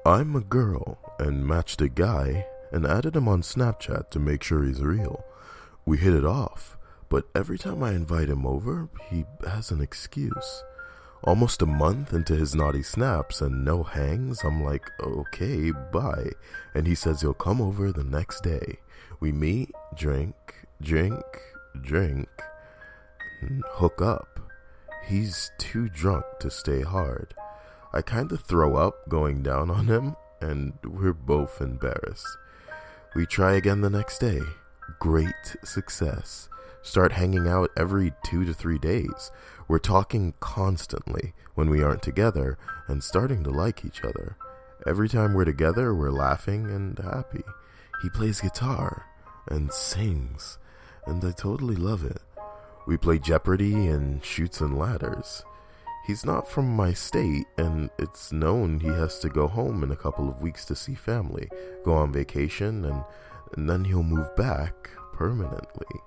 I'm a girl and matched a guy and added him on Snapchat to make sure he's real. We hit it off, but every time I invite him over, he has an excuse. Almost a month into his naughty snaps and no hangs, I'm like, okay, bye. And he says he'll come over the next day. We meet, drink, and hook up. He's too drunk to stay hard. I kinda throw up going down on him, and we're both embarrassed. We try again the next day. Great success. Start hanging out every 2 to 3 days. We're talking constantly when we aren't together and starting to like each other. Every time we're together, we're laughing and happy. He plays guitar and sings, and I totally love it. We play Jeopardy and shoots and ladders. He's not from my state, and it's known he has to go home in a couple of weeks to see family, go on vacation, and then he'll move back permanently.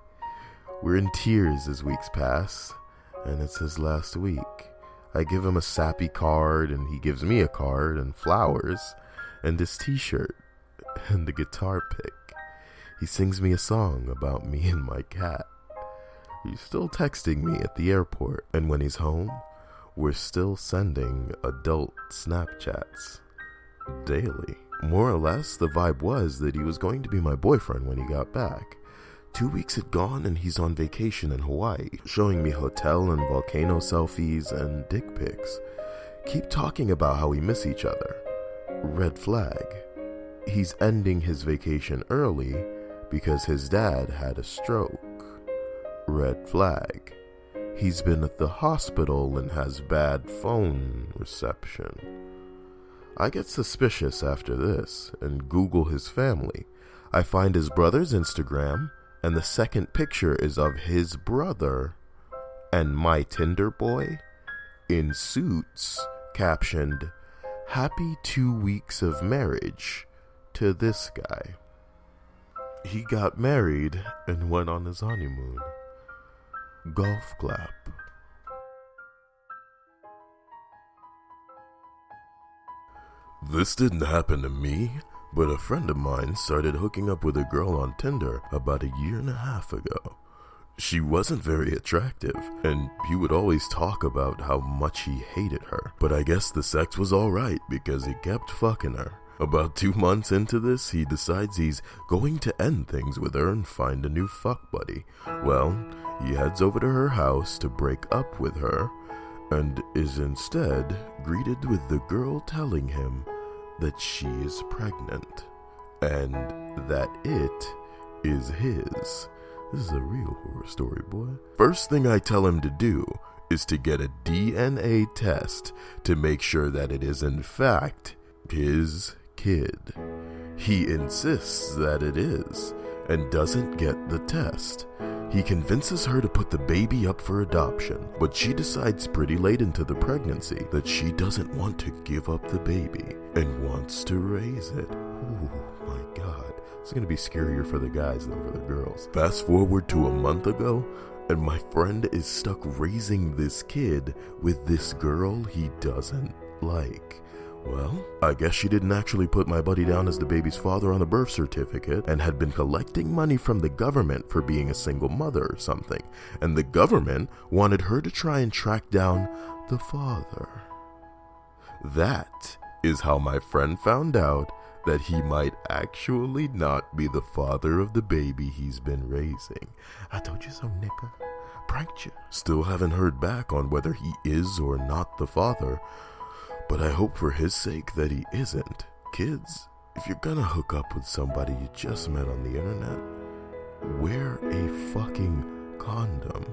We're in tears as weeks pass, and it's his last week. I give him a sappy card, and he gives me a card and flowers, and his t-shirt, and a guitar pick. He sings me a song about me and my cat. He's still texting me at the airport, and when he's home, we're still sending adult Snapchats daily. More or less, the vibe was that he was going to be my boyfriend when he got back. 2 weeks had gone and he's on vacation in Hawaii, showing me hotel and volcano selfies and dick pics. Keep talking about how we miss each other. Red flag. He's ending his vacation early because his dad had a stroke. Red flag. He's been at the hospital and has bad phone reception. I get suspicious after this and Google his family. I find his brother's Instagram, and the second picture is of his brother and my Tinder boy in suits, captioned, "Happy 2 weeks of marriage to this guy." He got married and went on his honeymoon. Golf clap. This didn't happen to me, but a friend of mine started hooking up with a girl on Tinder about 1.5 years ago. She wasn't very attractive, and he would always talk about how much he hated her, but I guess the sex was alright because he kept fucking her. About 2 months into this, he decides he's going to end things with her and find a new fuck buddy. Well, he heads over to her house to break up with her, and is instead greeted with the girl telling him that she is pregnant, and that it is his. This is a real horror story, boy. First thing I tell him to do is to get a DNA test to make sure that it is in fact his kid. He insists that it is, and doesn't get the test. He convinces her to put the baby up for adoption, but she decides pretty late into the pregnancy that she doesn't want to give up the baby and wants to raise it. Oh my god, it's gonna be scarier for the guys than for the girls. Fast forward to a month ago, and my friend is stuck raising this kid with this girl he doesn't like. Well, I guess she didn't actually put my buddy down as the baby's father on the birth certificate and had been collecting money from the government for being a single mother or something, and the government wanted her to try and track down the father. That is how my friend found out that he might actually not be the father of the baby he's been raising. I told you so, nigga. Pranked you. Still haven't heard back on whether he is or not the father, but I hope for his sake that he isn't. Kids, if you're gonna hook up with somebody you just met on the internet, wear a fucking condom.